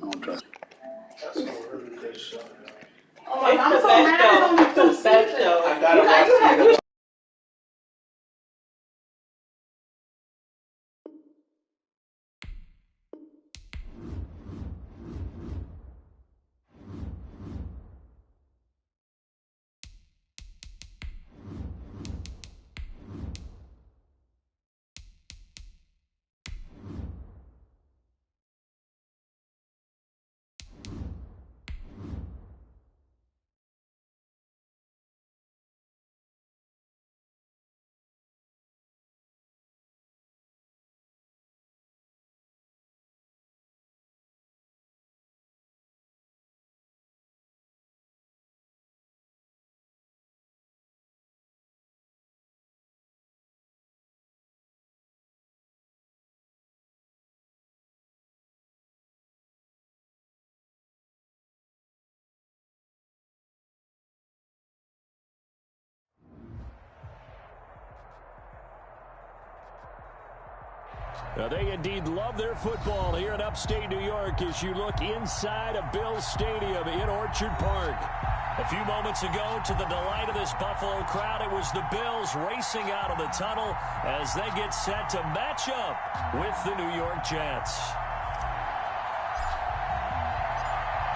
That's a really good show. Oh, I'm so mad at you. I gotta watch it. They indeed love their football here in upstate New York as you look inside of Bills Stadium in Orchard Park. A few moments ago, to the delight of this Buffalo crowd, it was the Bills racing out of the tunnel as they get set to match up with the New York Jets.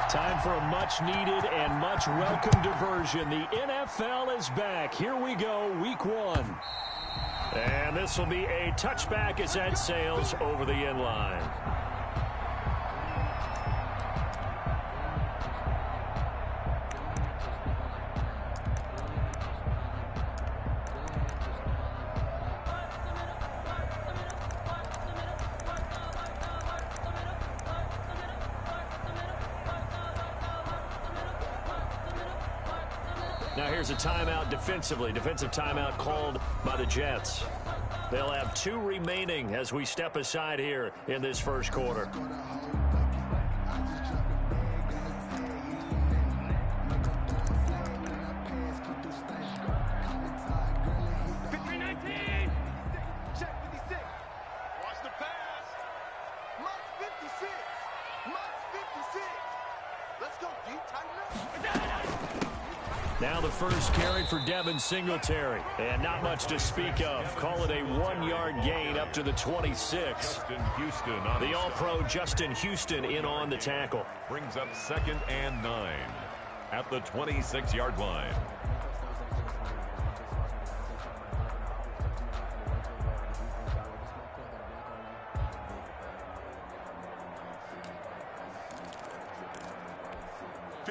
Time for a much-needed and much-welcome diversion. The NFL is back. Here we go, Week 1. And this will be a touchback as that sails over the end line. Now here's a timeout defensively. Defensive timeout called by the Jets. They'll have 2 remaining as we step aside here in this first quarter. Now the first carry for Devin Singletary. And not much to speak of. Call it a 1-yard gain up to the 26. The All-Pro Justin Houston in on the tackle. Brings up 2nd and 9 at the 26-yard line.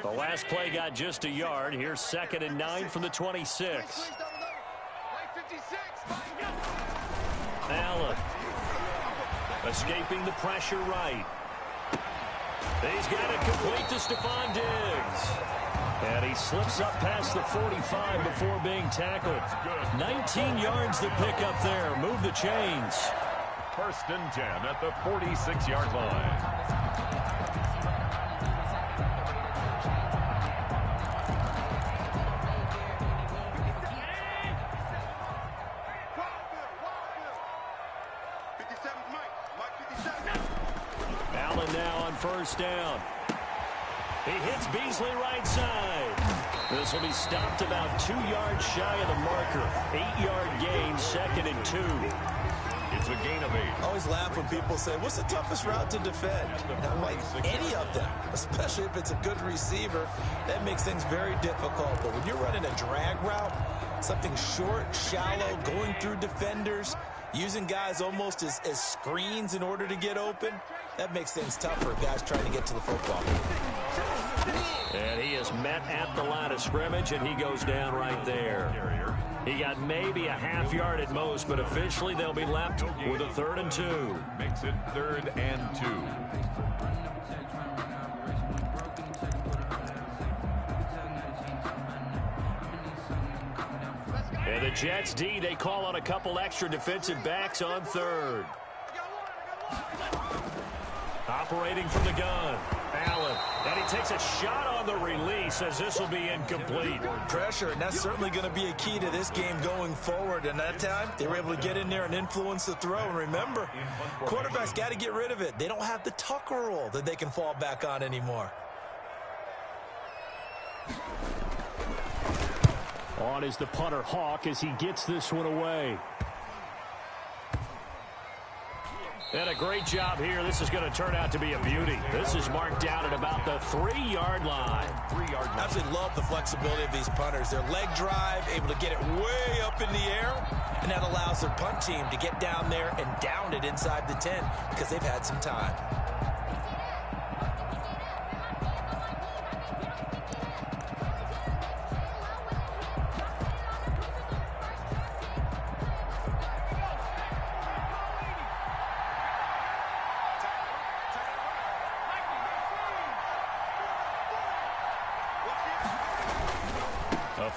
The last play got just a yard. Here's 2nd and 9 from the 26. Allen escaping the pressure right. He's got it complete to Stephon Diggs. And he slips up past the 45 before being tackled. 19 yards to pick up there. Move the chains. 1st and 10 at the 46-yard line. Allen now on 1st down. He hits Beasley right side. This will be stopped about 2 yards shy of the marker. 8-yard gain, 2nd and 2. It's a gain of 8. I always laugh when people say, what's the toughest route to defend? And I'm like, any of them, especially if it's a good receiver. That makes things very difficult. But when you're running a drag route, something short, shallow, going through defenders, using guys almost as screens in order to get open, that makes things tough for guys trying to get to the football. And he is met at the line of scrimmage, and he goes down right there. He got maybe a half yard at most, but officially they'll be left with a 3rd and 2. Makes it 3rd and 2. And the Jets D, they call on a couple extra defensive backs on 3rd. Operating from the gun, Allen. And he takes a shot on the release as this will be incomplete. Pressure, and that's certainly going to be a key to this game going forward. And that time, they were able to get in there and influence the throw. And remember, quarterbacks got to get rid of it. They don't have the Tucker rule that they can fall back on anymore. On is the punter, Hawk, as he gets this one away. And a great job here. This is going to turn out to be a beauty. This is marked down at about the 3-yard line. I absolutely love the flexibility of these punters. Their leg drive, able to get it way up in the air, and that allows their punt team to get down there and down it inside the 10 because they've had some time.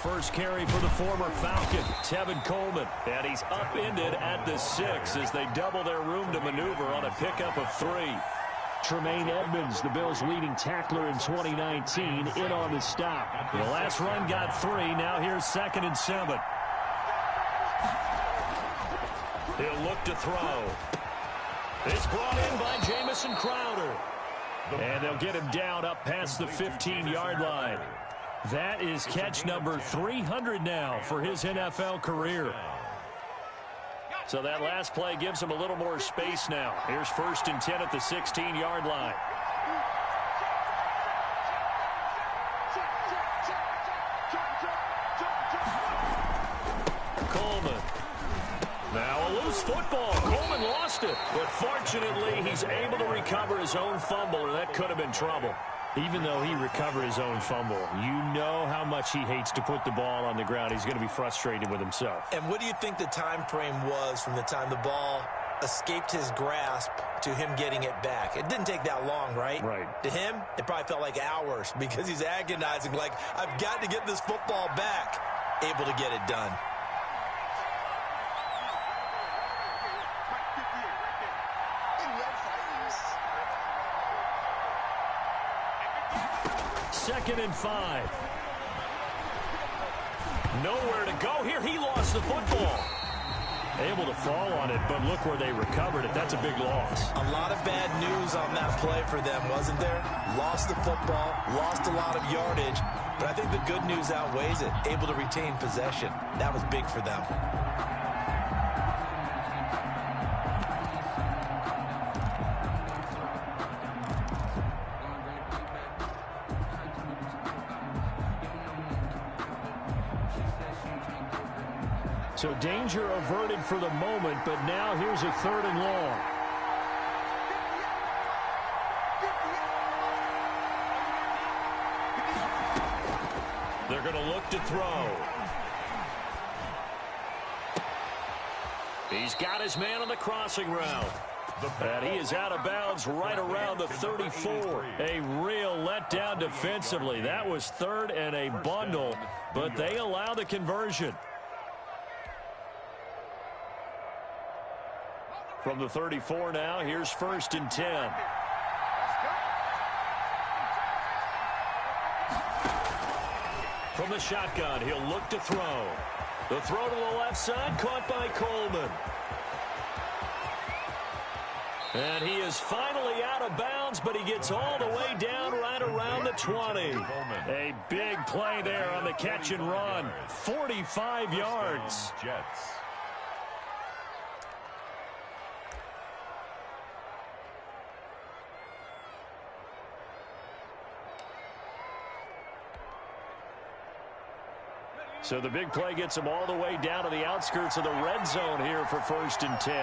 First carry for the former Falcon, Tevin Coleman. And he's upended at the 6 as they double their room to maneuver on a pickup of 3. Tremaine Edmonds, the Bills' leading tackler in 2019, in on the stop. The last run got 3. Now here's 2nd and 7. He'll look to throw. It's brought in by Jamison Crowder. And they'll get him down up past the 15-yard line. That is catch number 300 now for his NFL career. So that last play gives him a little more space now. Here's 1st and 10 at the 16-yard line. Coleman. Now a loose football. Coleman lost it. But fortunately, he's able to recover his own fumble, or that could have been trouble. Even though he recovered his own fumble, you know how much he hates to put the ball on the ground. He's going to be frustrated with himself. And what do you think the time frame was from the time the ball escaped his grasp to him getting it back? It didn't take that long, right? Right. To him, it probably felt like hours because he's agonizing, like, I've got to get this football back. Able to get it done. Second and 5. Nowhere to go here. He lost the football. Able to fall on it, but look where they recovered it. That's a big loss. A lot of bad news on that play for them, wasn't there? Lost the football, lost a lot of yardage, but I think the good news outweighs it. Able to retain possession. That was big for them. So danger averted for the moment, but now here's a 3rd and long. They're going to look to throw. He's got his man on the crossing route. And he is out of bounds right around the 34. A real letdown defensively. That was 3rd and a bundle, but they allow the conversion. From the 34 now, here's 1st and 10. From the shotgun, he'll look to throw. The throw to the left side, caught by Coleman. And he is finally out of bounds, but he gets all the way down right around the 20. A big play there on the catch and run. 45 yards. Jets. So the big play gets him all the way down to the outskirts of the red zone here for 1st and 10.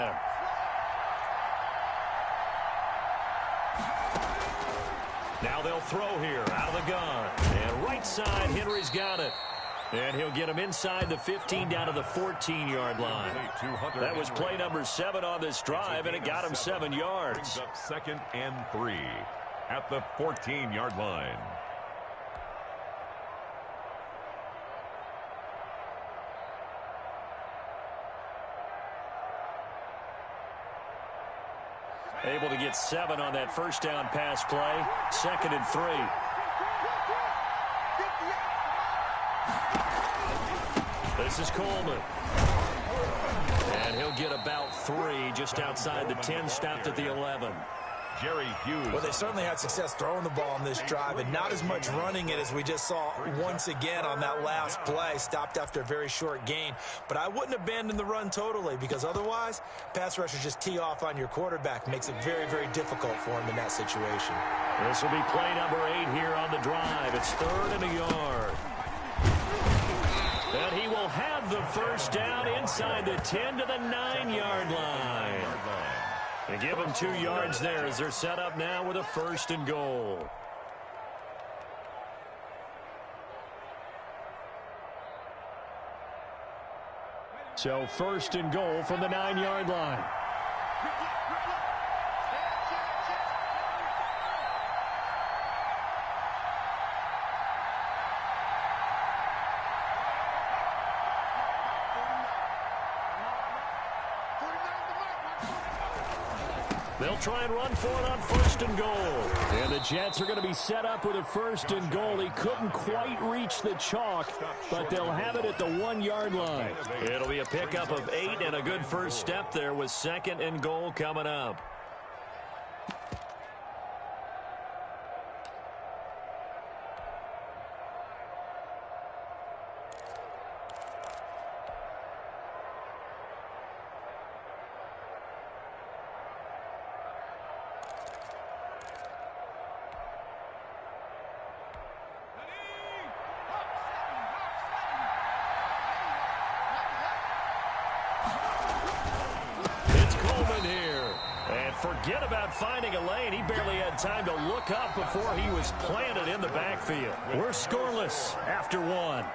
Now they'll throw here out of the gun. And right side, Henry's got it. And he'll get him inside the 15 down to the 14-yard line. That was play number 7 on this drive, and it got him 7 yards. Brings up 2nd and 3 at the 14-yard line. Able to get 7 on that first down pass play. 2nd and 3. This is Coleman. And he'll get about 3 just outside the 10, stopped at the 11. Well, they certainly had success throwing the ball on this drive, and not as much running it as we just saw once again on that last play. Stopped after a very short gain. But I wouldn't abandon the run totally, because otherwise, pass rushers just tee off on your quarterback. Makes it very, very difficult for him in that situation. This will be play number 8 here on the drive. It's 3rd and a yard. And he will have the first down inside the 10 to the 9-yard line. They give them 2 yards there as they're set up now with a 1st and goal. So 1st and goal from the 9-yard line. They'll try and run for it on 1st and goal. And the Jets are going to be set up with a 1st and goal. He couldn't quite reach the chalk, but they'll have it at the 1-yard line. It'll be a pickup of 8 and a good first step there with 2nd and goal coming up. Forget about finding a lane. He barely had time to look up before he was planted in the backfield. We're scoreless after 1.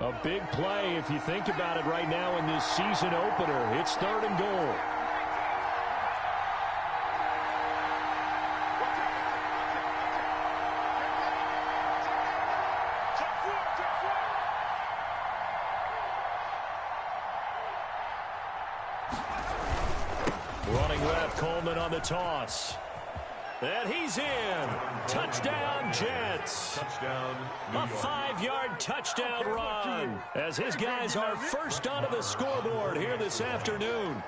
A big play if you think about it right now in this season opener. It's 3rd and goal. Running left, Coleman on the toss. And he's in. Touchdown, Jets. Touchdown, A 5-yard touchdown run as his guys are first onto the scoreboard here this afternoon.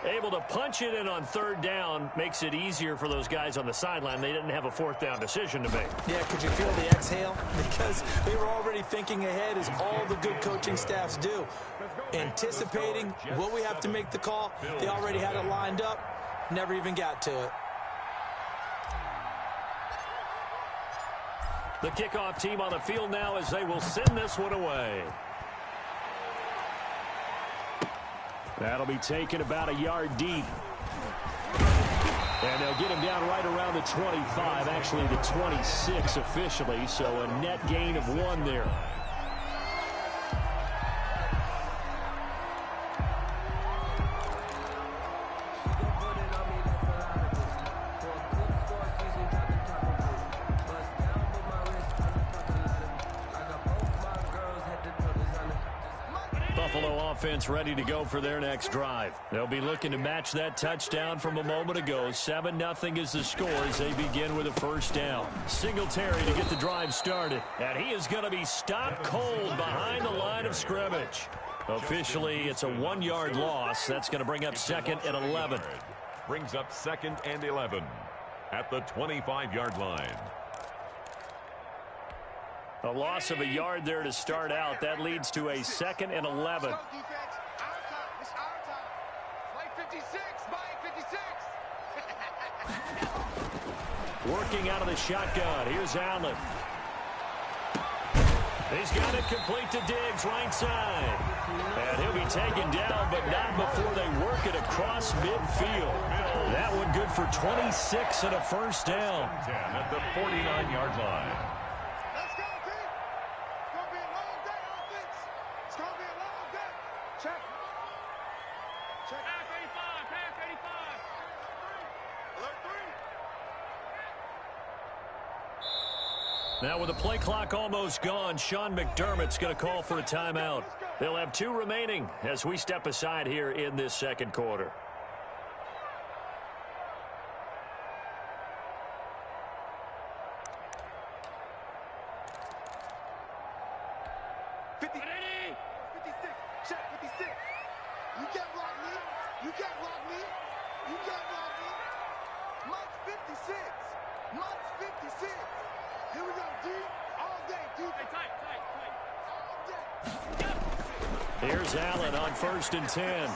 Able to punch it in on 3rd down makes it easier for those guys on the sideline. They didn't have a 4th down decision to make. Yeah, could you feel the exhale? Because they were already thinking ahead, as all the good coaching staffs do. Anticipating, will we have to make the call? They already had it lined up, never even got to it. The kickoff team on the field now as they will send this one away. That'll be taken about a yard deep. And they'll get him down right around the 25, actually the 26 officially, so a net gain of 1 there. Buffalo offense ready to go for their next drive. They'll be looking to match that touchdown from a moment ago. 7-0 is the score as they begin with a 1st down. Singletary to get the drive started. And he is going to be stopped cold behind the line of scrimmage. Officially, it's a 1-yard loss. That's going to bring up 2nd and 11. Brings up 2nd and 11 at the 25-yard line. A loss of a yard there to start out. That leads to a 2nd and 11. Working out of the shotgun. Here's Allen. He's got it complete to Diggs, right side. And he'll be taken down, but not before they work it across midfield. That one good for 26 and a 1st down. 10 at the 49-yard line. Check. Check. Pass 85. Pass 85. Alert 3. Now with the play clock almost gone, Sean McDermott's going to call for a timeout. They'll have 2 remaining as we step aside here in this second quarter. Here's Allen on 1st and 10.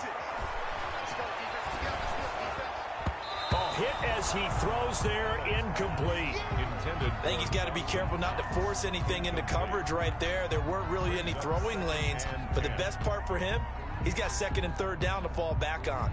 Oh, hit as he throws there, incomplete. I think he's got to be careful not to force anything into coverage right there. There weren't really any throwing lanes, but the best part for him, he's got 2nd and 3rd down to fall back on.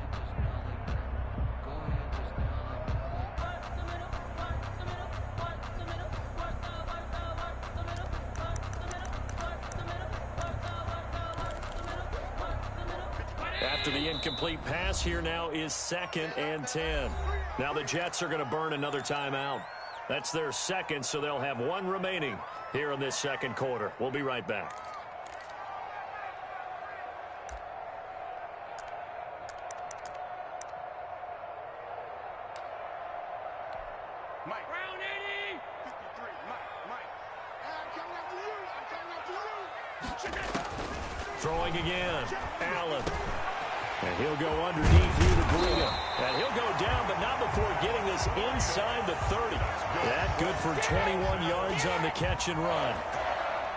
After the incomplete pass, here now is 2nd and 10. Now the Jets are going to burn another timeout. That's their 2nd, so they'll have 1 remaining here in this second quarter. We'll be right back. Mike. Round 80. 53. Mike. I'm coming after you. Throwing again. Allen. And he'll go underneath here to Breida. And he'll go down, but not before getting this inside the 30. That good for 21 yards on the catch and run.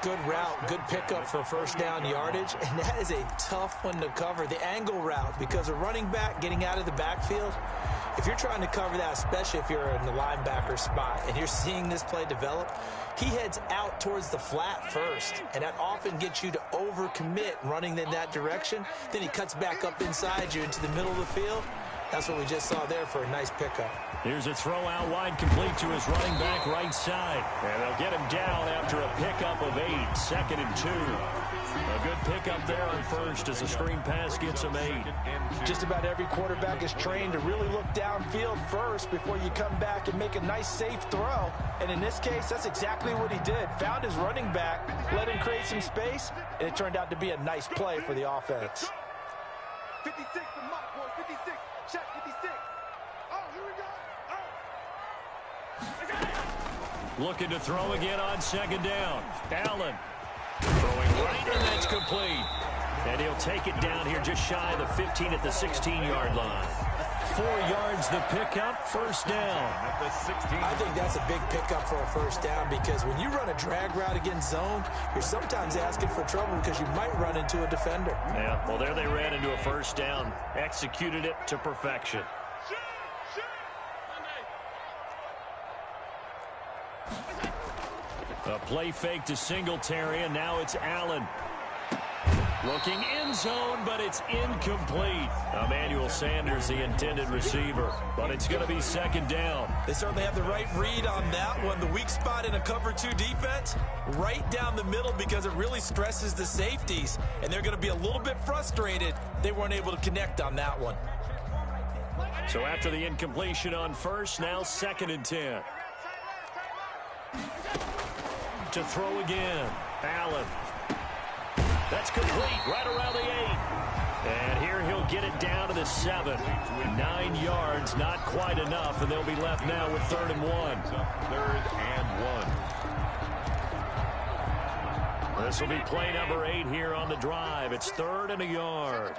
Good route, good pickup for 1st down yardage, and that is a tough one to cover, the angle route, because a running back getting out of the backfield, if you're trying to cover that, especially if you're in the linebacker spot and you're seeing this play develop, he heads out towards the flat first, and that often gets you to overcommit running in that direction. Then he cuts back up inside you into the middle of the field. That's what we just saw there for a nice pickup. Here's a throw out wide, complete to his running back right side. And they'll get him down after a pickup of 8, 2nd and 2. A good pickup there on 1st as a screen pass gets him 8. Just about every quarterback is trained to really look downfield first before you come back and make a nice, safe throw. And in this case, that's exactly what he did. Found his running back, let him create some space, and it turned out to be a nice play for the offense. 56 to Mike, boys. 56. Check 56. Oh, here we go. Oh. Looking to throw again on 2nd down. Allen throwing right, and that's complete. And he'll take it down here just shy of the 15 at the 16-yard line. 4 yards the pickup, 1st down. At the 16. I think that's a big pickup for a 1st down because when you run a drag route against zone, you're sometimes asking for trouble because you might run into a defender. Yeah, well, there they ran into a 1st down. Executed it to perfection. A play fake to Singletary, and now it's Allen. Looking in zone, but it's incomplete. Emmanuel Sanders, the intended receiver, but it's going to be 2nd down. They certainly have the right read on that one. The weak spot in a cover 2 defense, right down the middle because it really stresses the safeties, and they're going to be a little bit frustrated they weren't able to connect on that one. So after the incompletion on 1st, now 2nd and 10. To throw again, Allen. That's complete, right around the 8. And here he'll get it down to the 7. 9 yards, not quite enough, and they'll be left now with 3rd and 1. 3rd and 1. This will be play number 8 here on the drive. It's 3rd and a yard.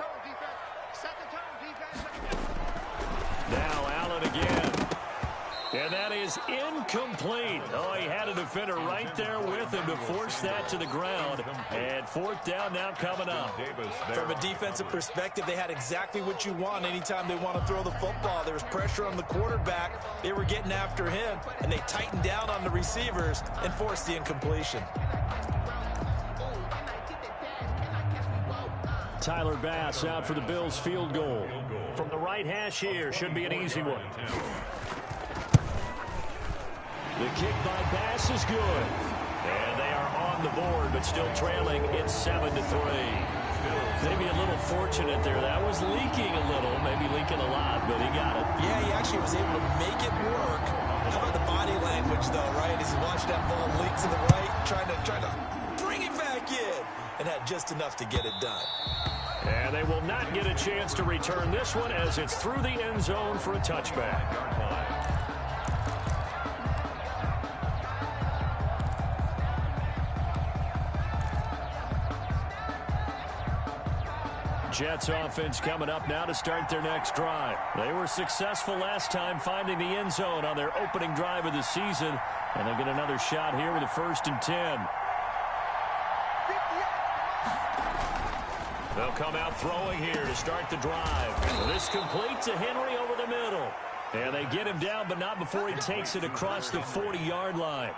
Now Allen again. And that is incomplete. Oh, he had a defender right there with him to force that to the ground. And 4th down now coming up. From a defensive perspective, they had exactly what you want anytime they want to throw the football. There was pressure on the quarterback. They were getting after him, and they tightened down on the receivers and forced the incompletion. Tyler Bass out for the Bills field goal. From the right hash here, should be an easy one. The kick by Bass is good. And they are on the board, but still trailing. It's 7-3. Maybe a little fortunate there. That was leaking a little, maybe leaking a lot, but he got it. Yeah, he actually was able to make it work. How about the body language, though, right? As he watched that ball leak to the right, trying to bring it back in, and had just enough to get it done. And they will not get a chance to return this one as it's through the end zone for a touchback. Jets offense coming up now to start their next drive. They were successful last time finding the end zone on their opening drive of the season, and they'll get another shot here with a 1st and 10. They'll come out throwing here to start the drive. This complete to Henry over the middle. And they get him down, but not before he takes it across the 40-yard line.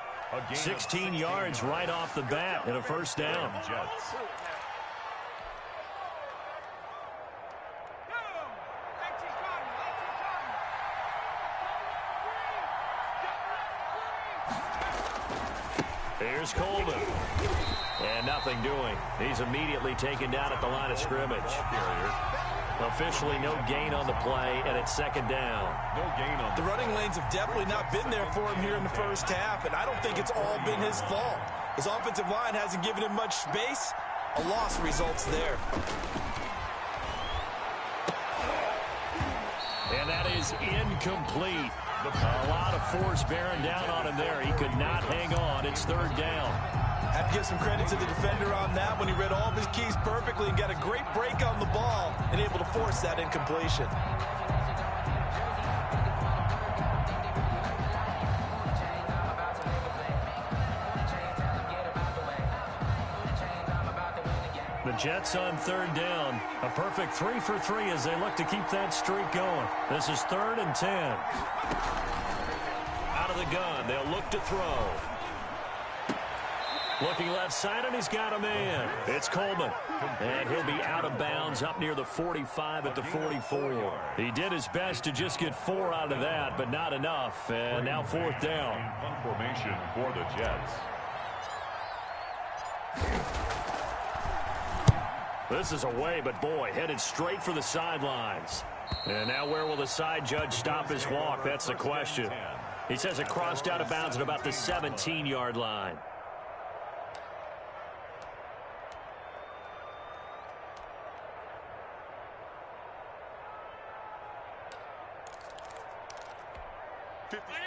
16 yards right off the bat and a 1st down. Here's Coleman. And nothing doing. He's immediately taken down at the line of scrimmage. Officially no gain on the play, and it's 2nd down. No gain on the running lanes have definitely not been there for him here in the first half, and I don't think it's all been his fault. His offensive line hasn't given him much space. A loss results there. And that is incomplete. A lot of force bearing down on him there. He could not hang on. It's 3rd down. Have to give some credit to the defender on that when he read all of his keys perfectly and got a great break on the ball and able to force that incompletion. The Jets on 3rd down. A perfect 3 for 3 as they look to keep that streak going. This is 3rd and 10. Out of the gun. They'll look to throw. Looking left side, and he's got a man. It's Coleman. And he'll be out of bounds up near the 45 at the 44. He did his best to just get 4 out of that, but not enough. And now 4th down. Formation for the Jets. This is away, but boy, headed straight for the sidelines. And now where will the side judge stop his walk? That's the question. He says it crossed out of bounds at about the 17-yard line.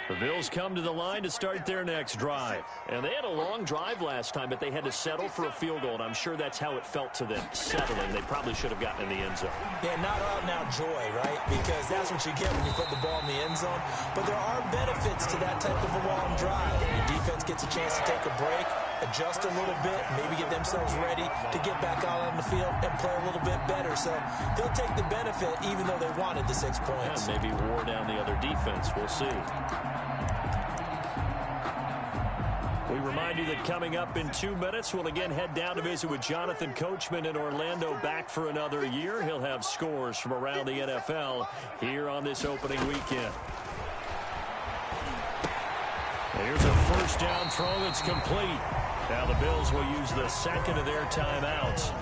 The Bills come to the line to start their next drive. And they had a long drive last time, but they had to settle for a field goal, and I'm sure that's how it felt to them, settling. They probably should have gotten in the end zone. Yeah, not out now joy, right? Because that's what you get when you put the ball in the end zone. But there are benefits to that type of a long drive. Your defense gets a chance to take a break, adjust a little bit, maybe get themselves ready to get back out on the field and play a little bit better. So they'll take the benefit even though they wanted the 6 points. Yeah, maybe wore down the other defense. We'll see. We remind you that coming up in 2 minutes, we'll again head down to visit with Jonathan Coachman in Orlando, back for another year. He'll have scores from around the NFL here on this opening weekend. Here's a 1st down throw that's complete. Now the Bills will use the 2nd of their timeouts.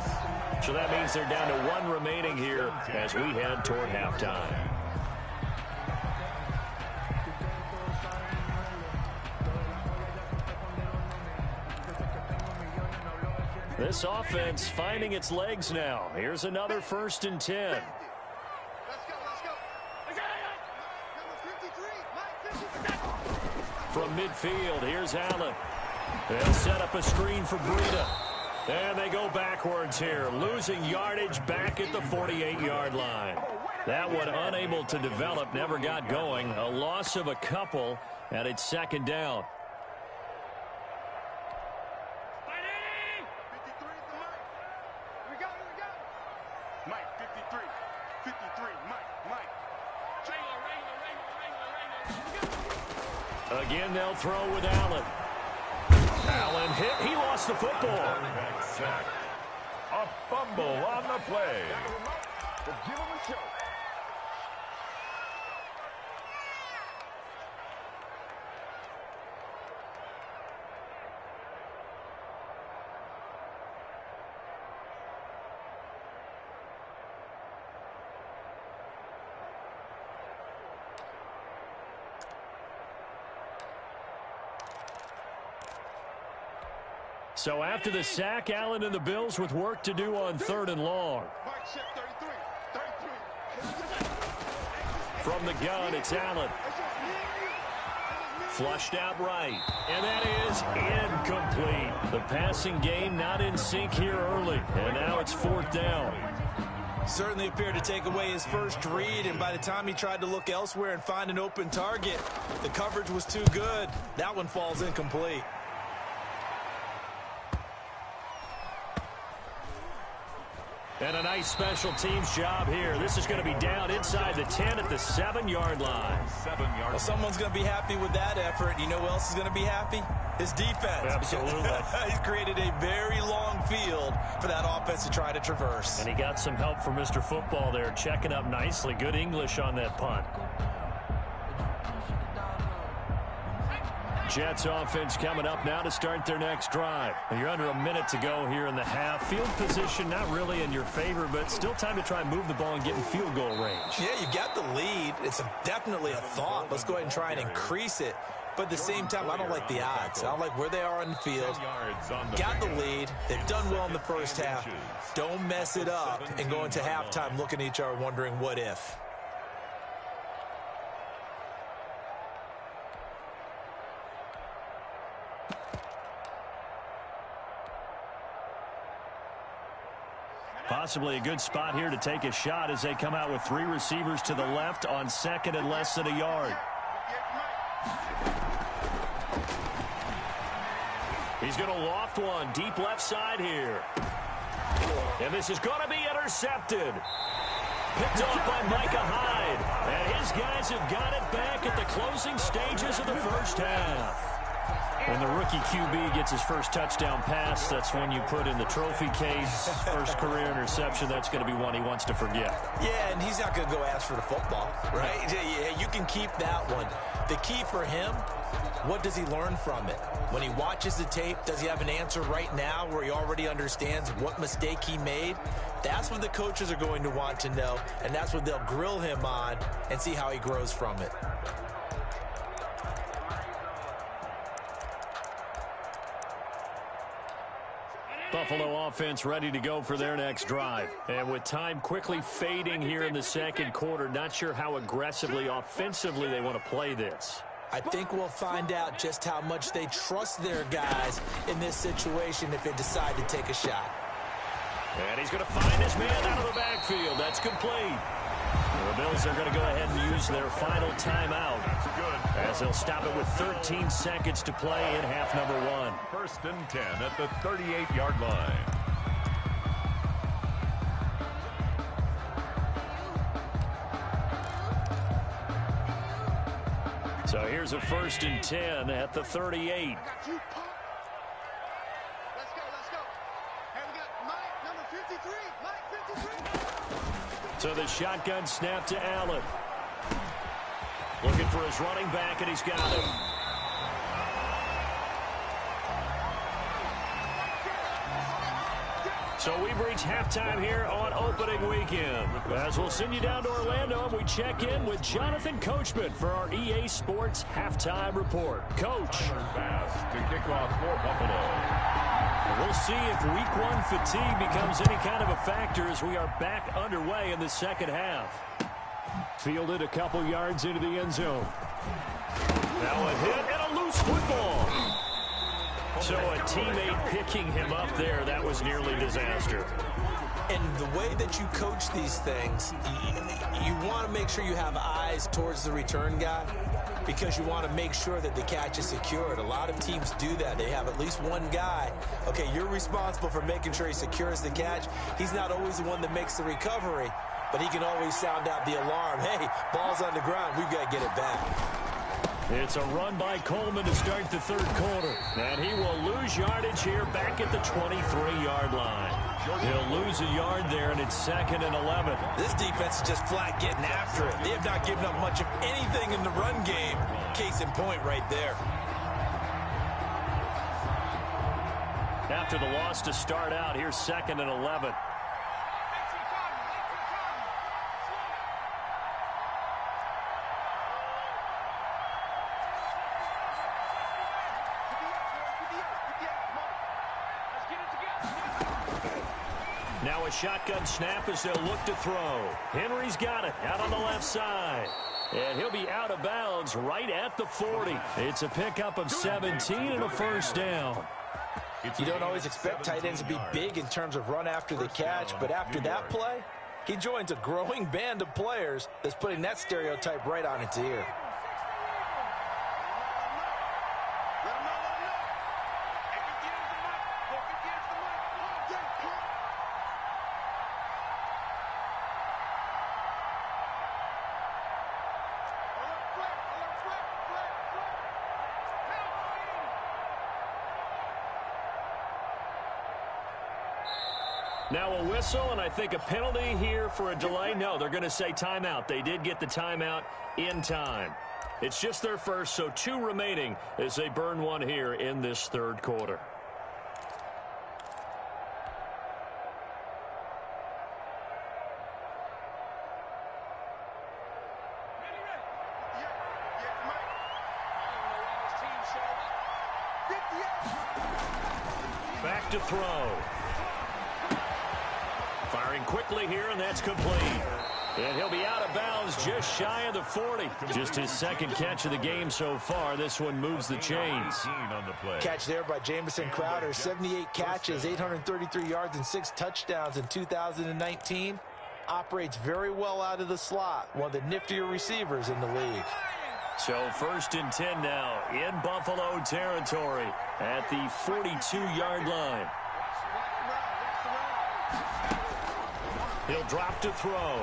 So that means they're down to 1 remaining here as we head toward halftime. This offense finding its legs now. Here's another 1st and 10. Let's go. From midfield, here's Allen. They'll set up a screen for Breida. And they go backwards here, losing yardage back at the 48-yard line. That one unable to develop, never got going. A loss of a couple, and it's 2nd down. Again, they'll throw with Allen. Allen hit. He lost the football. Sack. A fumble on the play. Give him a show. So after the sack, Allen and the Bills with work to do on 3rd and long. From the gun, it's Allen. Flushed out right. And that is incomplete. The passing game not in sync here early. And now it's 4th down. Certainly appeared to take away his first read, and by the time he tried to look elsewhere and find an open target, the coverage was too good. That one falls incomplete. And a nice special teams job here. This is going to be down inside the 10 at the 7-yard line. Well, someone's going to be happy with that effort. You know who else is going to be happy? His defense. Absolutely. He's created a very long field for that offense to try to traverse. And he got some help from Mr. Football there, checking up nicely. Good English on that punt. Jets offense coming up now to start their next drive. You're under a minute to go here in the half. Field position not really in your favor, but still time to try and move the ball and get in field goal range. Yeah, you got the lead. It's definitely a thought. Let's go ahead and try and increase it. But at the same time, I don't like the odds. I don't like where they are on the field. Got the lead. They've done well in the first half. Don't mess it up and go into halftime looking at each other wondering what if. Possibly a good spot here to take a shot as they come out with 3 receivers to the left on 2nd and less than a yard. He's going to loft one deep left side here. And this is going to be intercepted. Picked off by Micah Hyde. And his guys have got it back at the closing stages of the first half. When the rookie QB gets his first touchdown pass, that's when you put in the trophy case. First career interception, that's going to be one he wants to forget. Yeah, and he's not going to go ask for the football, right? Yeah, you can keep that one. The key for him, what does he learn from it? When he watches the tape, does he have an answer right now where he already understands what mistake he made? That's what the coaches are going to want to know, and that's what they'll grill him on and see how he grows from it. Buffalo offense ready to go for their next drive. And with time quickly fading here in the second quarter, not sure how aggressively, offensively they want to play this. I think we'll find out just how much they trust their guys in this situation if they decide to take a shot. And he's going to find his man out of the backfield. That's complete. The Bills are going to go ahead and use their final timeout as they'll stop it with 13 seconds to play in half number 1. 1st and 10 at the 38-yard line. So here's a 1st and 10 at the 38. Let's go. Hey, we got Mike, number 53. Mike, 53. So the shotgun snap to Allen. Looking for his running back, and he's got him. So we've reached halftime here on opening weekend. As we'll send you down to Orlando, and we check in with Jonathan Coachman for our EA Sports Halftime Report. Coach. Pass to kick off for Buffalo. We'll see if week 1 fatigue becomes any kind of a factor as we are back underway in the second half. Fielded a couple yards into the end zone. Now a hit and a loose football. So a teammate picking him up there, that was nearly disaster. And the way that you coach these things, you want to make sure you have eyes towards the return guy because you want to make sure that the catch is secured. A lot of teams do that. They have at least one guy. Okay, you're responsible for making sure he secures the catch. He's not always the one that makes the recovery, but he can always sound out the alarm. Hey, ball's on the ground. We've got to get it back. It's a run by Coleman to start the third quarter. And he will lose yardage here back at the 23-yard line. He'll lose a yard there, and it's 2nd and 11. This defense is just flat getting after it. They have not given up much of anything in the run game. Case in point right there. After the loss to start out, here's 2nd and 11. Now a shotgun snap as they'll look to throw. Henry's got it out on the left side. And he'll be out of bounds right at the 40. It's a pickup of 17 and a first down. You don't always expect tight ends to be big in terms of run after the catch, but after that play, he joins a growing band of players that's putting that stereotype right on its ear. Now a whistle, and I think a penalty here for a delay. No, they're going to say timeout. They did get the timeout in time. It's just their first, so 2 remaining as they burn one here in this third quarter. Back to throw. Firing quickly here, and that's complete. And he'll be out of bounds just shy of the 40. Just his second catch of the game so far. This one moves the chains. Catch there by Jamison Crowder. 78 catches, 833 yards, and 6 touchdowns in 2019. Operates very well out of the slot. One of the niftier receivers in the league. So 1st and 10 now in Buffalo territory at the 42-yard line. He'll drop to throw.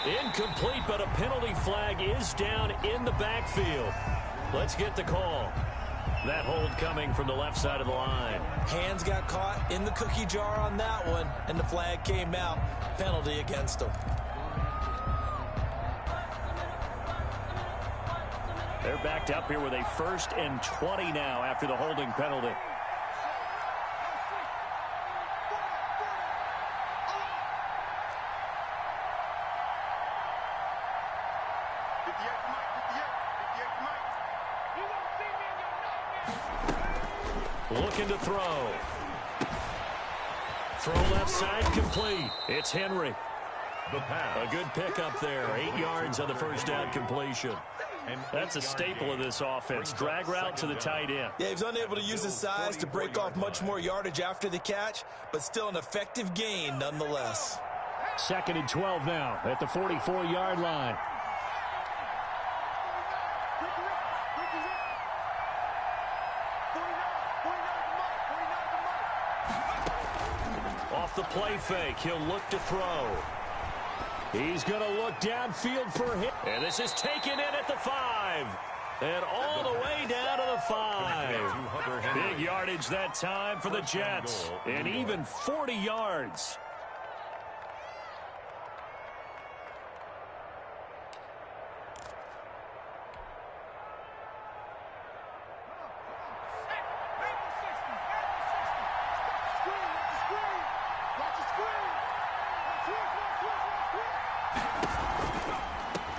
Incomplete, but a penalty flag is down in the backfield. Let's get the call. That hold coming from the left side of the line. Hands got caught in the cookie jar on that one, and the flag came out. Penalty against him. They're backed up here with a 1st and 20 now after the holding penalty. Looking to throw. Throw left side complete. It's Henry. A good pickup there. 8 yards on the first down completion. That's a staple of this offense. Drag route to the tight end. Yeah, he was unable to use his size to break off much more yardage after the catch, but still an effective gain nonetheless. 2nd and 12 now at the 44-yard line. Off the play fake, he'll look to throw. He's going to look downfield for him. And this is taken in at the 5. And all the way down to the 5. Big yardage that time for the Jets. And even 40 yards.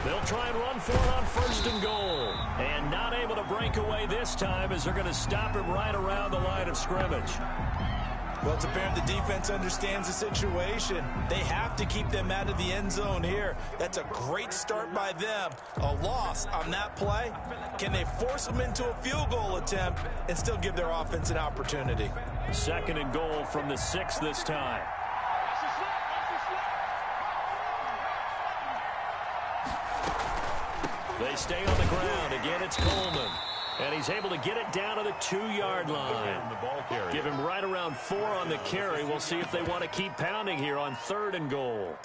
They'll try and run for it on 1st and goal. And not able to break away this time as they're going to stop him right around the line of scrimmage. Well, it's apparent the defense understands the situation. They have to keep them out of the end zone here. That's a great start by them. A loss on that play. Can they force them into a field goal attempt and still give their offense an opportunity? 2nd and goal from the 6 this time. They stay on the ground. Again, it's Coleman. And he's able to get it down to the 2-yard line. Give him right around 4 on the carry. We'll see if they want to keep pounding here on 3rd and goal.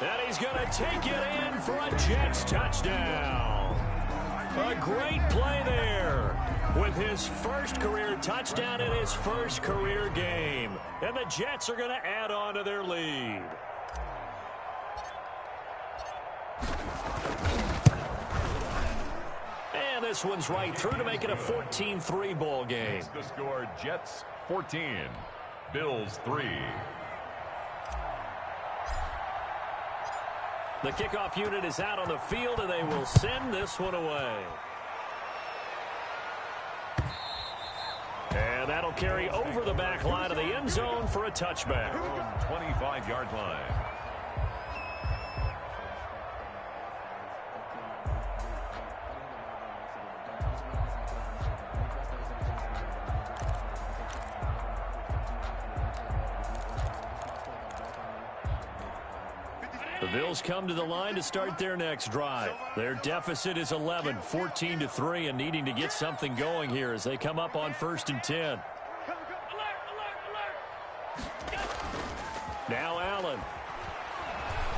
And he's going to take it in for a Jets touchdown. A great play there with with his first career touchdown in his first career game. And the Jets are going to add on to their lead. And this one's right through to make it a 14-3 ball game. The score, Jets 14, Bills 3. The kickoff unit is out on the field, and they will send this one away. And that'll carry over the back line of the end zone for a touchback. 25-yard line. The Bills come to the line to start their next drive. Their deficit is 11, 14-3, and needing to get something going here as they come up on 1st and 10. Now Allen.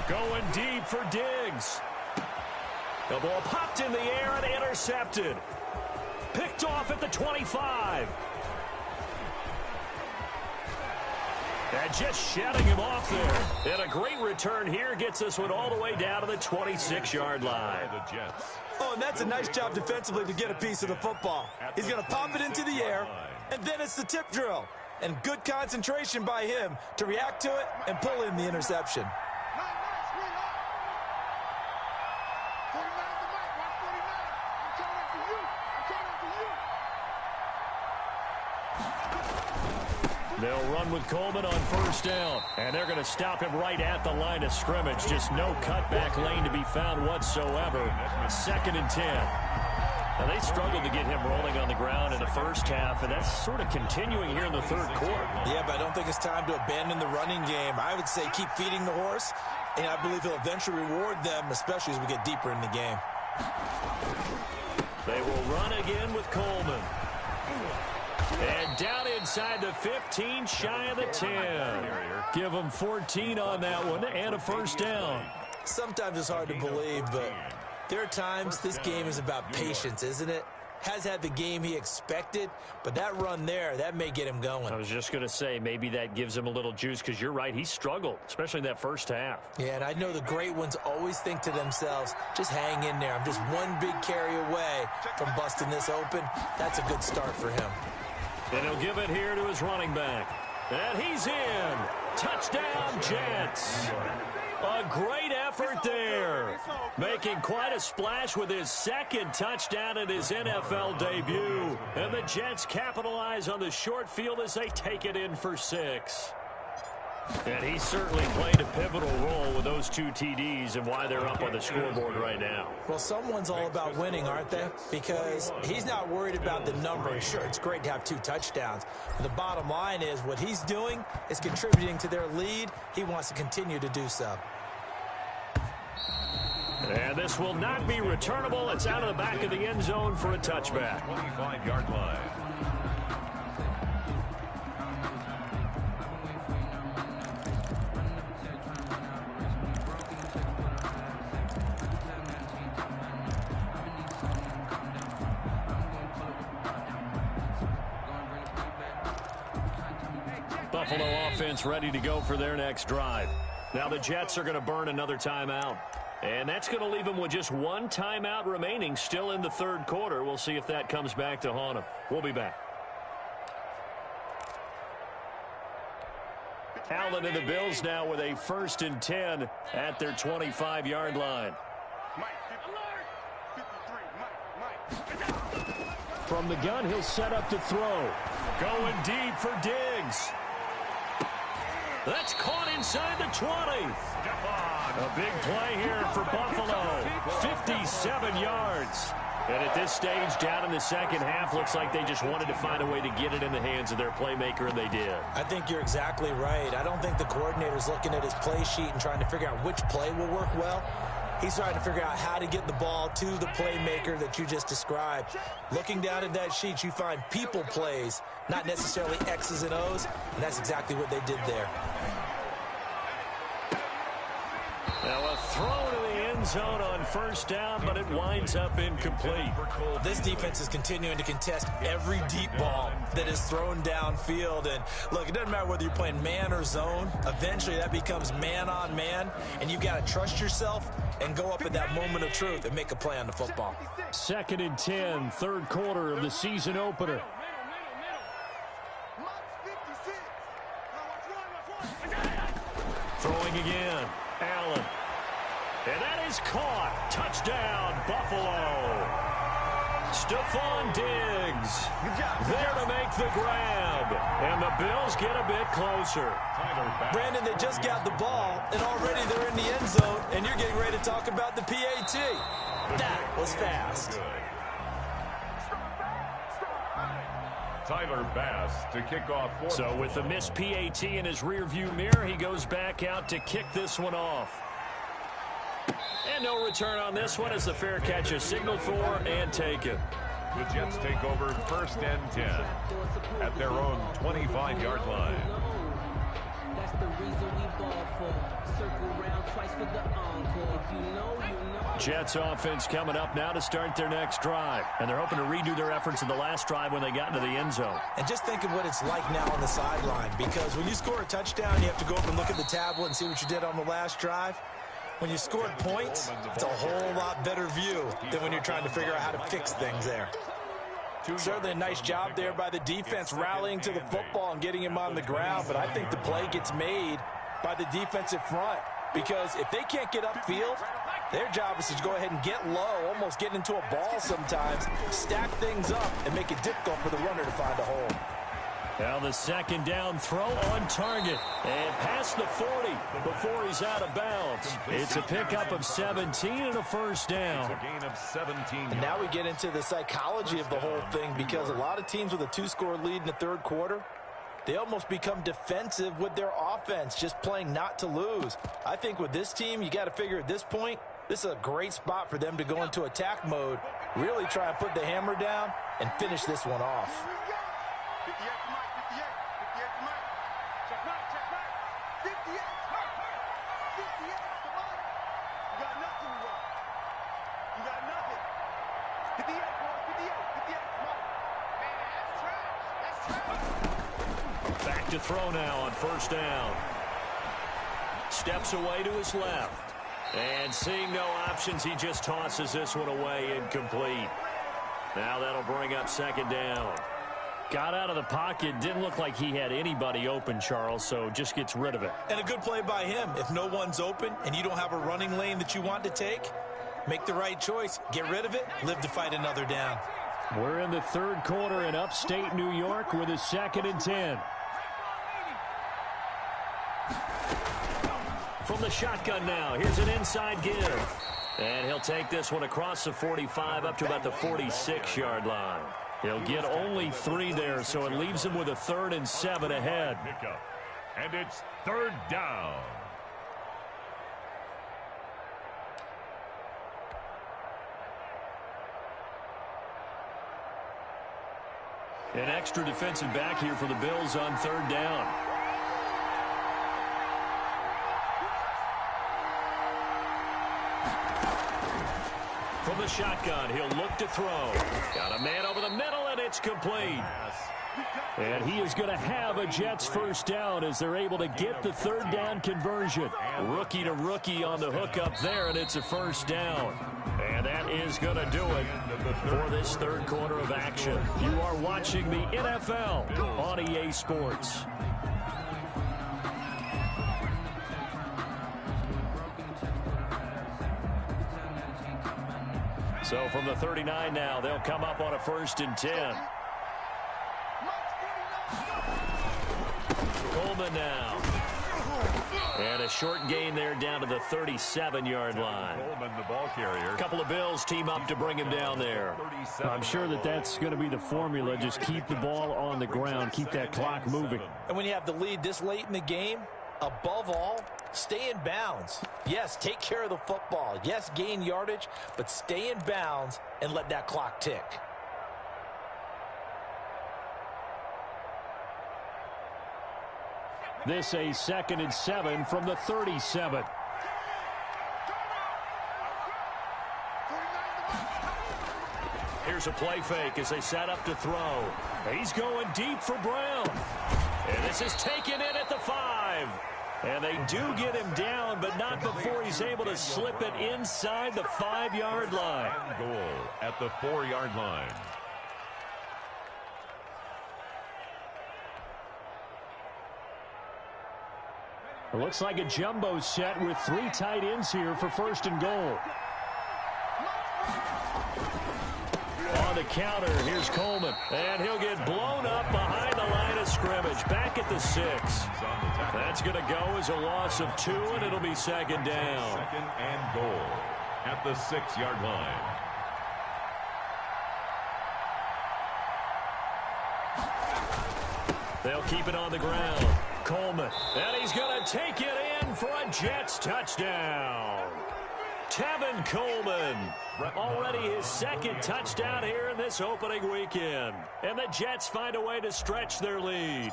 Going deep for Diggs. The ball popped in the air and intercepted. Picked off at the 25. And just shedding him off there. And a great return here gets this one all the way down to the 26-yard line. Oh, and that's a nice job defensively to get a piece of the football. He's going to pop it into the air, and then it's the tip drill. And good concentration by him to react to it and pull in the interception. They'll run with Coleman on 1st down, and they're going to stop him right at the line of scrimmage. Just no cutback lane to be found whatsoever. 2nd and 10. Now, they struggled to get him rolling on the ground in the first half, and that's sort of continuing here in the 3rd quarter. Yeah, but I don't think it's time to abandon the running game. I would say keep feeding the horse, and I believe he'll eventually reward them, especially as we get deeper in the game. They will run again with Coleman. And down inside the 15, shy of the 10. Give them 14 on that one and a 1st down. Sometimes it's hard to believe, but there are times this game is about patience, isn't it? Has had the game he expected, but that run there, that may get him going. I was just going to say, maybe that gives him a little juice, because you're right, he struggled, especially in that first half. Yeah, and I know the great ones always think to themselves, just hang in there. I'm just one big carry away from busting this open. That's a good start for him. And he'll give it here to his running back. And he's in. Touchdown, Jets. A great effort there. Making quite a splash with his 2nd touchdown in his NFL debut. And the Jets capitalize on the short field as they take it in for 6. And he certainly played a pivotal role with those 2 TDs and why they're up on the scoreboard right now. Well, someone's all about winning, aren't they? Because he's not worried about the number. Sure, it's great to have 2 touchdowns. But the bottom line is what he's doing is contributing to their lead. He wants to continue to do so. And this will not be returnable. It's out of the back of the end zone for a touchback. 25-yard line. Buffalo offense ready to go for their next drive. Now the Jets are going to burn another timeout. And that's going to leave them with just 1 timeout remaining still in the 3rd quarter. We'll see if that comes back to haunt them. We'll be back. Allen and the Bills now with a 1st and 10 at their 25-yard line. From the gun, he'll set up to throw. Going deep for Diggs. That's caught inside the 20. A big play here for Buffalo. 57 yards. And at this stage, down in the second half, looks like they just wanted to find a way to get it in the hands of their playmaker, and they did. I think you're exactly right. I don't think the coordinator's looking at his play sheet and trying to figure out which play will work well. He's trying to figure out how to get the ball to the playmaker that you just described. Looking down at that sheet, you find people plays, not necessarily X's and O's, and that's exactly what they did there. Now a throw to the end end zone on first down, but it winds up incomplete. This defense is continuing to contest every deep ball that is thrown downfield. And look, it doesn't matter whether you're playing man or zone. Eventually that becomes man on man, and you've got to trust yourself and go up at that moment of truth and make a play on the football. 2nd and 10, third quarter of the season opener. Throwing again, Allen. And that is caught. Touchdown, Buffalo. Stephon Diggs there to make the grab. And the Bills get a bit closer. Brandon, they just got the ball, and already they're in the end zone, and you're getting ready to talk about the PAT. That was fast. Tyler Bass to kick off. So with the missed PAT in his rearview mirror, he goes back out to kick this one off. And no return on this one as the fair catch is signaled for and taken. The Jets take over 1st and 10 at their own 25-yard line. That's the reason we ball for. Circle round twice for the encore. If you know, you know. Jets offense coming up now to start their next drive. And they're hoping to redo their efforts in the last drive when they got into the end zone. And just think of what it's like now on the sideline, because when you score a touchdown, you have to go up and look at the tablet and see what you did on the last drive. When you scored points, it's a whole lot better view than when you're trying to figure out how to fix things there. Certainly a nice job there by the defense rallying to the football and getting him on the ground, but I think the play gets made by the defensive front, because if they can't get upfield, their job is to go ahead and get low, almost get into a ball sometimes, stack things up, and make it difficult for the runner to find a hole. Now the 2nd down throw on target and past the 40 before he's out of bounds. It's a pickup of 17 and a first down. It's a gain of 17. And now we get into the psychology of the whole thing, because a lot of teams with a 2-score lead in the third quarter, they almost become defensive with their offense, just playing not to lose. I think with this team, you got to figure at this point, this is a great spot for them to go into attack mode, really try and put the hammer down and finish this one off. 58 to Mike, 58 to Mike. Check right, check right. 58 to Mike. You got nothing to run. You got nothing. 58, boys, 58 to Mike. Man, that's trash. That's trash. Back to throw now on first down. Steps away to his left. And seeing no options, he just tosses this one away incomplete. Now that'll bring up 2nd down. Got out of the pocket, didn't look like he had anybody open, Charles, so just gets rid of it. And a good play by him. If no one's open and you don't have a running lane that you want to take, make the right choice. Get rid of it, live to fight another down. We're in the third quarter in upstate New York with a 2nd and 10. From the shotgun now, here's an inside give. And he'll take this one across the 45 up to about the 46-yard line. He'll get only 3 there, so it leaves him with a 3rd and 7 ahead. And it's 3rd down. An extra defensive back here for the Bills on 3rd down. From the shotgun, he'll look to throw. Got a man over the middle, and it's complete. And he is going to have a Jets first down as they're able to get the 3rd down conversion. Rookie to rookie on the hookup there, and it's a first down. And that is going to do it for this third quarter of action. You are watching the NFL on EA Sports. So from the 39 now, they'll come up on a 1st and 10. Coleman now. And a short gain there down to the 37-yard line. Coleman, the ball carrier. A couple of Bills team up to bring him down there. I'm sure that's going to be the formula. Just keep the ball on the ground. Keep that clock moving. And when you have the lead this late in the game, above all, stay in bounds. Yes, take care of the football. Yes, gain yardage, but stay in bounds and let that clock tick. This a 2nd and 7 from the 37. Here's a play fake as they set up to throw. He's going deep for Brown. And this is taken in at the 5. And they do get him down, but not before he's able to slip it inside the 5-yard line. Goal at the 4-yard line. It looks like a jumbo set with 3 tight ends here for 1st and goal. On the counter, here's Coleman. And he'll get blown up behind the line of scrimmage. Back at the 6. That's going to go as a loss of 2, and it'll be 2nd down. 2nd and goal at the 6-yard line. They'll keep it on the ground. Coleman. And he's going to take it in for a Jets touchdown. Tevin Coleman, already his 2nd touchdown here in this opening weekend. And the Jets find a way to stretch their lead.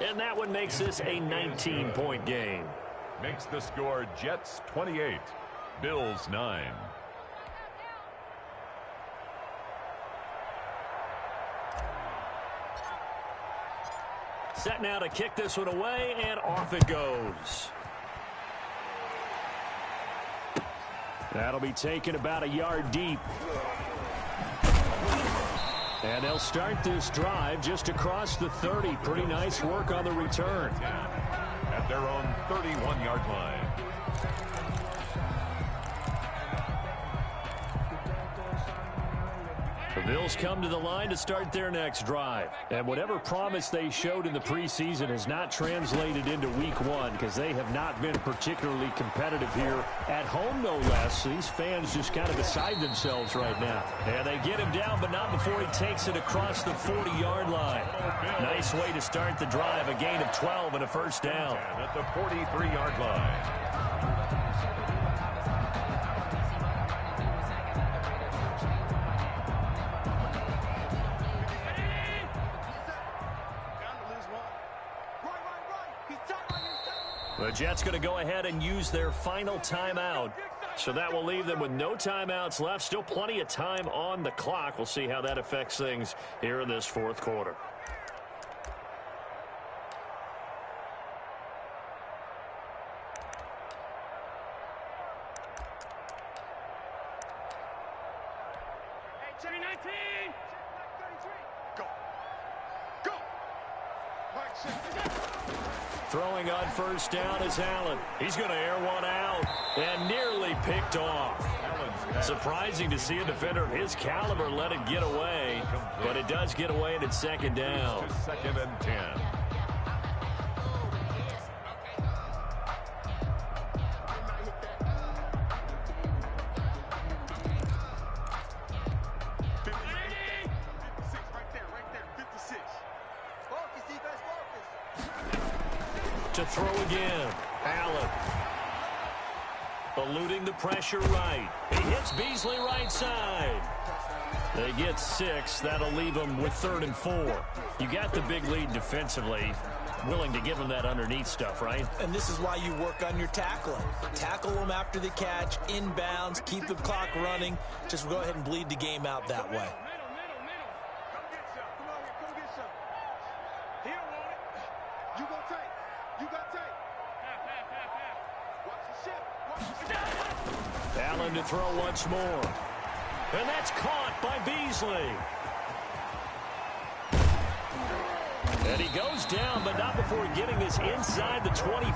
And that one makes this a 19-point game. Makes the score Jets 28, Bills 9. Set now to kick this one away, and off it goes. That'll be taken about a yard deep. And they'll start this drive just across the 30. Pretty nice work on the return. At their own 31-yard line. The Bills come to the line to start their next drive. And whatever promise they showed in the preseason has not translated into week 1 because they have not been particularly competitive here at home, no less. So these fans just kind of beside themselves right now. And they get him down, but not before he takes it across the 40-yard line. Nice way to start the drive. A gain of 12 and a 1st down. At the 43-yard line. The Jets going to go ahead and use their final timeout. So that will leave them with no timeouts left. Still plenty of time on the clock. We'll see how that affects things here in this 4th quarter. Throwing on 1st down is Allen. He's going to air one out and nearly picked off. Surprising to see a defender of his caliber let it get away, but it does get away and it's 2nd down. 2nd and 10. To throw again. Allen. Eluding the pressure right. He hits Beasley right side. They get 6. That'll leave them with 3rd and 4. You got the big lead defensively. Willing to give them that underneath stuff, right? And this is why you work on your tackling. Tackle them after the catch, inbounds, keep the clock running. Just go ahead and bleed the game out that way. Allen to throw once more. And that's caught by Beasley. And he goes down, but not before getting this inside the 25.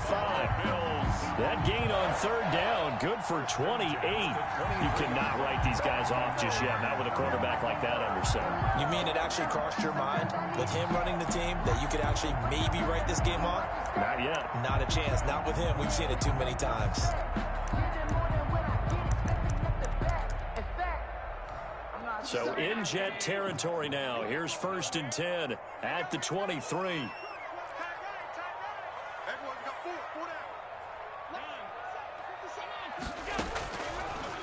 That gain on 3rd down, good for 28. You cannot write these guys off just yet, not with a quarterback like that under center. You mean it actually crossed your mind with him running the team that you could actually maybe write this game off? Not yet. Not a chance. Not with him. We've seen it too many times. So in Jet territory now. Here's 1st and 10 at the 23.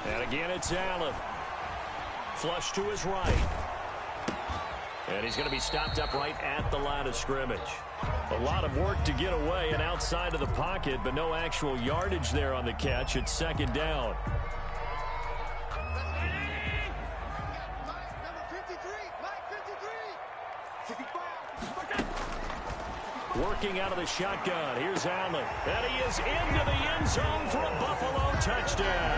And again, it's Allen. Flush to his right. And he's going to be stopped up right at the line of scrimmage. A lot of work to get away and outside of the pocket, but no actual yardage there on the catch. It's second down. Working out of the shotgun. Here's Allen. And he is into the end zone for a Buffalo touchdown.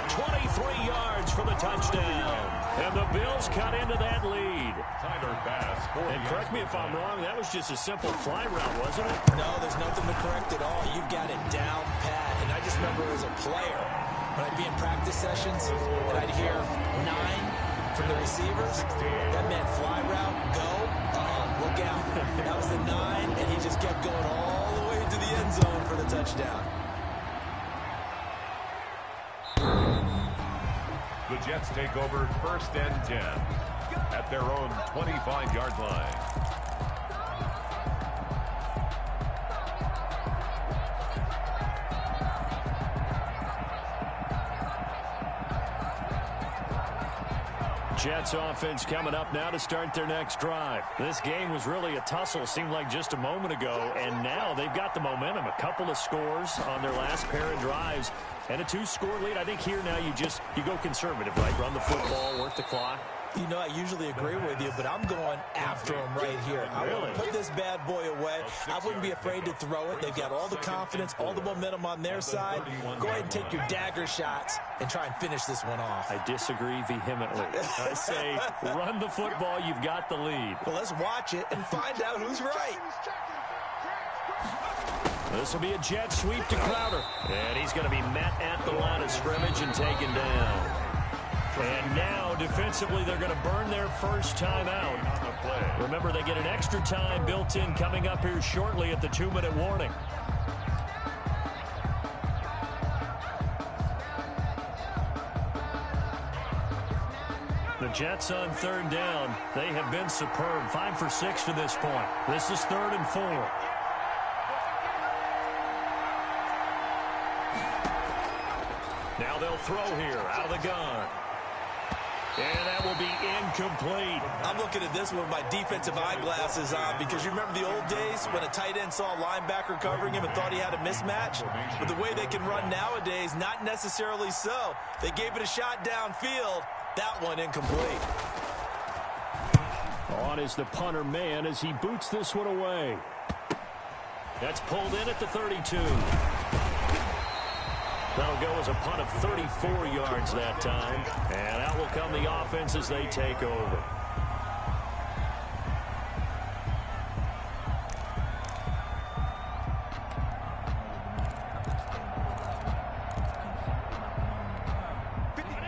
23 yards for the touchdown. And the Bills cut into that lead. And correct me if I'm wrong, that was just a simple fly route, wasn't it? No, there's nothing to correct at all. You've got it down pat. And I just remember as a player, when I'd be in practice sessions, and I'd hear 9 from the receivers, that meant fly route, go, look out. That was the 9, and he just kept going all the way to the end zone for the touchdown. The Jets take over first and 10 at their own 25-yard line. Jets offense coming up now to start their next drive. This game was really a tussle, seemed like just a moment ago, and now they've got the momentum. A couple of scores on their last pair of drives and a 2-score lead. I think here now you go conservative, right? Run the football, work the clock. You know, I usually agree with you, but I'm going after him right here. I want to put this bad boy away. I wouldn't be afraid to throw it. They've got all the confidence, all the momentum on their side. Go ahead and take your dagger shots and try and finish this one off. I disagree vehemently. I say run the football. You've got the lead. Well, let's watch it and find out who's right. This will be a jet sweep to Crowder. And he's going to be met at the line of scrimmage and taken down. And now, defensively, they're going to burn their first time out. Remember, they get an extra time built in coming up here shortly at the 2-minute warning. The Jets on third down. They have been superb. 5 for 6 to this point. This is 3rd and 4. Now they'll throw here out of the gun. And that will be incomplete. I'm looking at this one with my defensive eyeglasses on because you remember the old days when a tight end saw a linebacker covering him and thought he had a mismatch? But the way they can run nowadays, not necessarily so. They gave it a shot downfield. That one incomplete. On is the punter man as he boots this one away. That's pulled in at the 32. That'll go as a punt of 34 yards that time. And out will come the offense as they take over.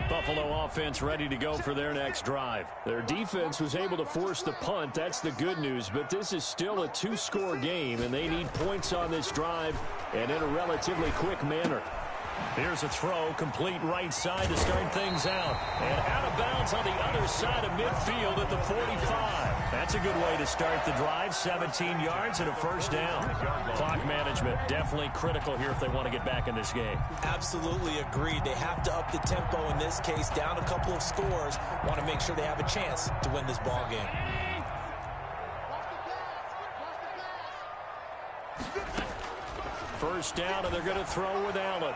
Buffalo offense ready to go for their next drive. Their defense was able to force the punt. That's the good news. But this is still a 2-score game, and they need points on this drive and in a relatively quick manner. Here's a throw, complete right side to start things out. And out of bounds on the other side of midfield at the 45. That's a good way to start the drive. 17 yards and a first down. Clock management definitely critical here if they want to get back in this game. Absolutely agreed. They have to up the tempo in this case, down a couple of scores. Want to make sure they have a chance to win this ball game. First down, and they're going to throw with Allen.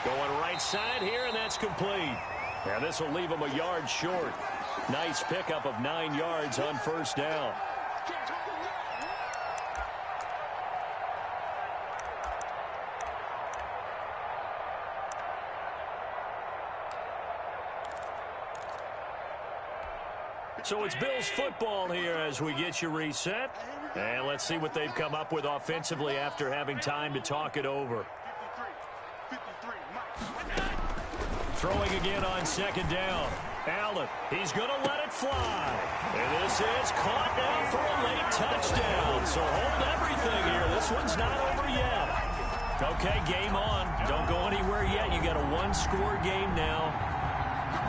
Going right side here, and that's complete. And this will leave them a yard short. Nice pickup of 9 yards on first down. So it's Bills football here as we get you reset. And let's see what they've come up with offensively after having time to talk it over. Throwing again on second down. Allen, he's going to let it fly. And this is caught now for a late touchdown. So hold everything here. This one's not over yet. Okay, game on. Don't go anywhere yet. You got a 1-score game now.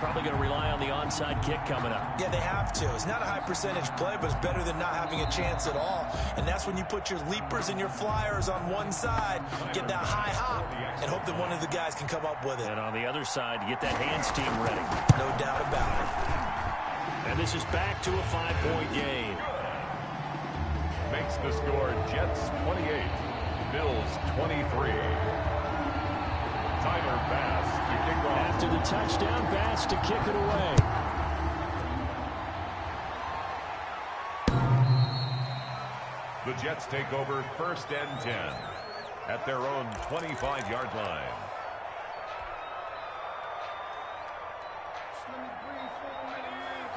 Probably going to rely on the onside kick coming up. Yeah, they have to. It's not a high percentage play, but it's better than not having a chance at all. And that's when you put your leapers and your flyers on one side, get that high hop, and hope that one of the guys can come up with it. And on the other side, you get that hands team ready. No doubt about it. And this is back to a 5-point game. Makes the score Jets 28, Bills 23. Tyler Bass to kick off. After the touchdown, Bass to kick it away. The Jets take over 1st and 10 at their own 25-yard line.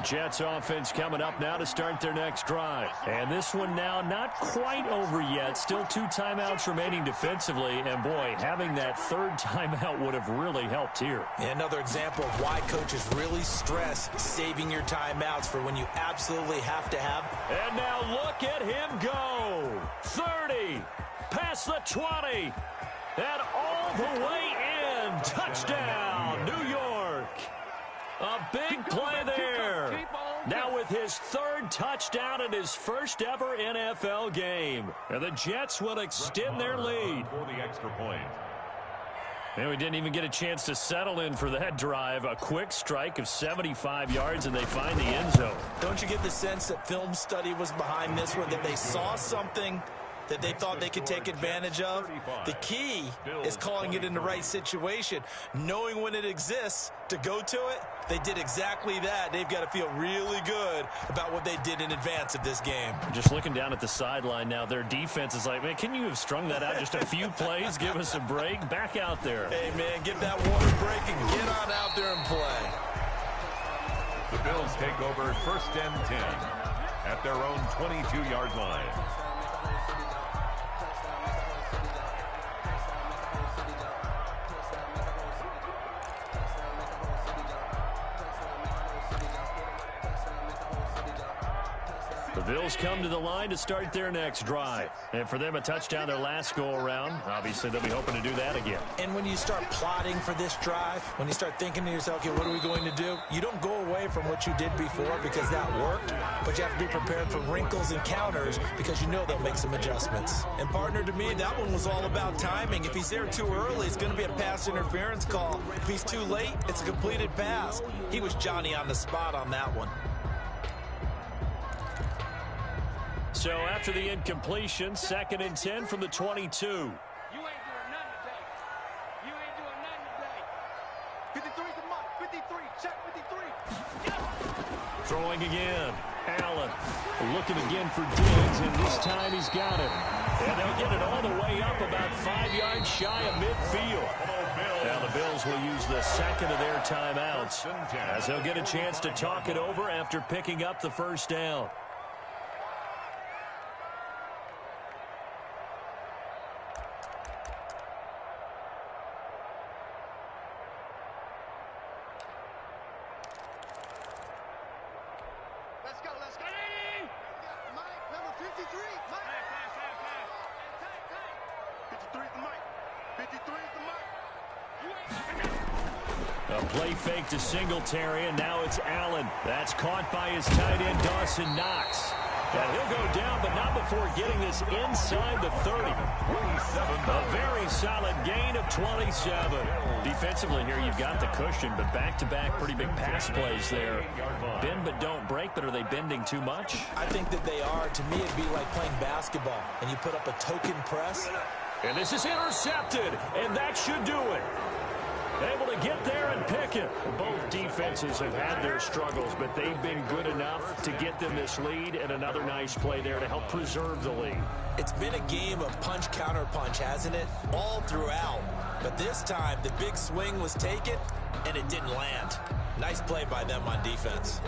Jets offense coming up now to start their next drive. And this one now not quite over yet. Still 2 timeouts remaining defensively. And, boy, having that 3rd timeout would have really helped here. Another example of why coaches really stress saving your timeouts for when you absolutely have to have. And now look at him go. 30, past the 20, and all the way in. Touchdown, New York. A big play there. Now with his 3rd touchdown in his 1st ever NFL game. And the Jets will extend their lead. For the extra point. And we didn't even get a chance to settle in for that drive. A quick strike of 75 yards, and they find the end zone. Don't you get the sense that film study was behind this one, that they saw something that they thought they could take advantage of? The key is calling it in the right situation, knowing when it exists to go to it. They did exactly that. They've got to feel really good about what they did in advance of this game. Just looking down at the sideline now, their defense is like, man, can you have strung that out just a few plays? Give us a break. Back out there. Hey, man, get that water break and get on out there and play. The Bills take over 1st and 10 at their own 22-yard line. The Bills come to the line to start their next drive. And for them, a touchdown their last go-around. Obviously, they'll be hoping to do that again. And when you start plotting for this drive, when you start thinking to yourself, okay, what are we going to do? You don't go away from what you did before because that worked, but you have to be prepared for wrinkles and counters because you know they'll make some adjustments. And, partner, to me, that one was all about timing. If he's there too early, it's going to be a pass interference call. If he's too late, it's a completed pass. He was Johnny on the spot on that one. So after the incompletion, 2nd and 10 from the 22. You ain't doing nothing today. You ain't doing nothing today. 53's the mark. 53. Check 53. Yeah. Throwing again. Allen looking again for Diggs, and this time he's got it. And they'll get it all the way up about 5 yards shy of midfield. Now the Bills will use the 2nd of their timeouts as they'll get a chance to talk it over after picking up the 1st down. Let's go. Mike, number 53. Mike. 53's the Mike. 53's the Mike. A play fake to Singletary, and now it's Allen. That's caught by his tight end, Dawson Knox. And he'll go down, but not before getting this inside the 30. A very solid gain of 27. Defensively here, you've got the cushion, but back-to-back pretty big pass plays there. Bend but don't break, but are they bending too much? I think that they are. To me, it'd be like playing basketball, and you put up a token press. And this is intercepted, and that should do it. Able to get there and pick it. Both defenses have had their struggles, but they've been good enough to get them this lead, and another nice play there to help preserve the lead. It's been a game of punch-counter-punch, hasn't it? All throughout. But this time, the big swing was taken, and it didn't land. Nice play by them on defense.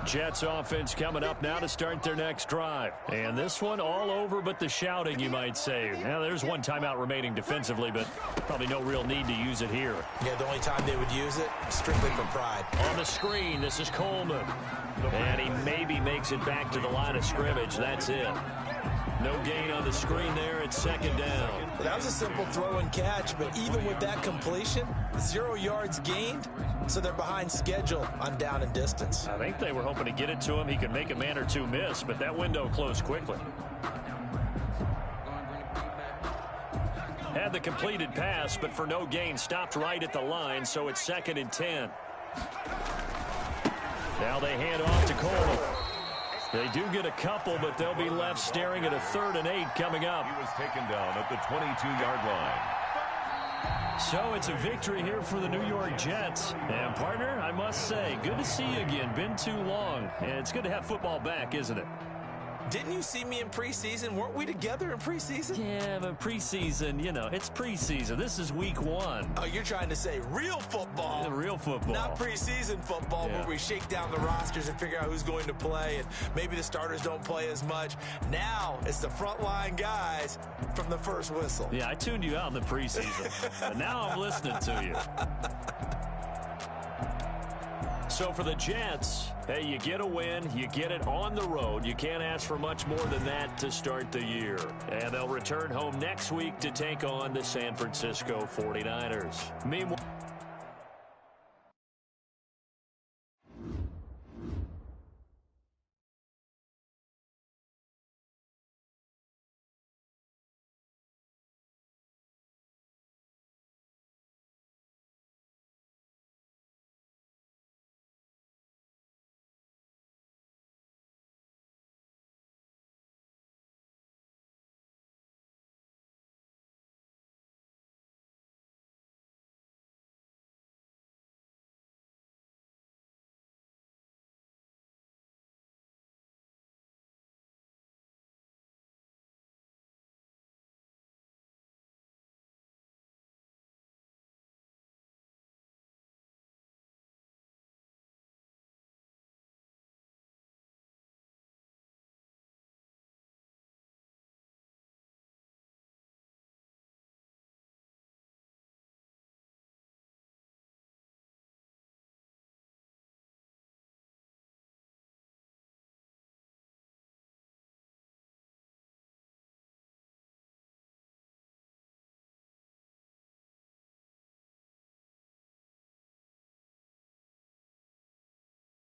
Jets offense coming up now to start their next drive. And this one all over but the shouting, you might say. Now, there's one timeout remaining defensively, but probably no real need to use it here. Yeah, the only time they would use it, strictly for pride. On the screen, this is Coleman. And he maybe makes it back to the line of scrimmage. That's it. No gain on the screen there. It's 2nd down. Well, that was a simple throw and catch, but even with that completion, 0 yards gained, so they're behind schedule on down and distance. I think they were hoping to get it to him. He could make a man or two miss, but that window closed quickly. Had the completed pass, but for no gain, stopped right at the line, so it's 2nd and 10. Now they hand off to Coleman. They do get a couple, but they'll be left staring at a 3rd and 8 coming up. He was taken down at the 22-yard line. So it's a victory here for the New York Jets. And, partner, I must say, good to see you again. Been too long. And it's good to have football back, isn't it? Didn't you see me in preseason? Weren't we together in preseason? Yeah, but preseason, you know, it's preseason. This is week 1. Oh, you're trying to say real football. Real football. Not preseason football where we shake down the rosters and figure out who's going to play, and maybe the starters don't play as much. Now it's the frontline guys from the first whistle. Yeah, I tuned you out in the preseason, but now I'm listening to you. So for the Jets, hey, you get a win, you get it on the road. You can't ask for much more than that to start the year. And they'll return home next week to take on the San Francisco 49ers. Meanwhile...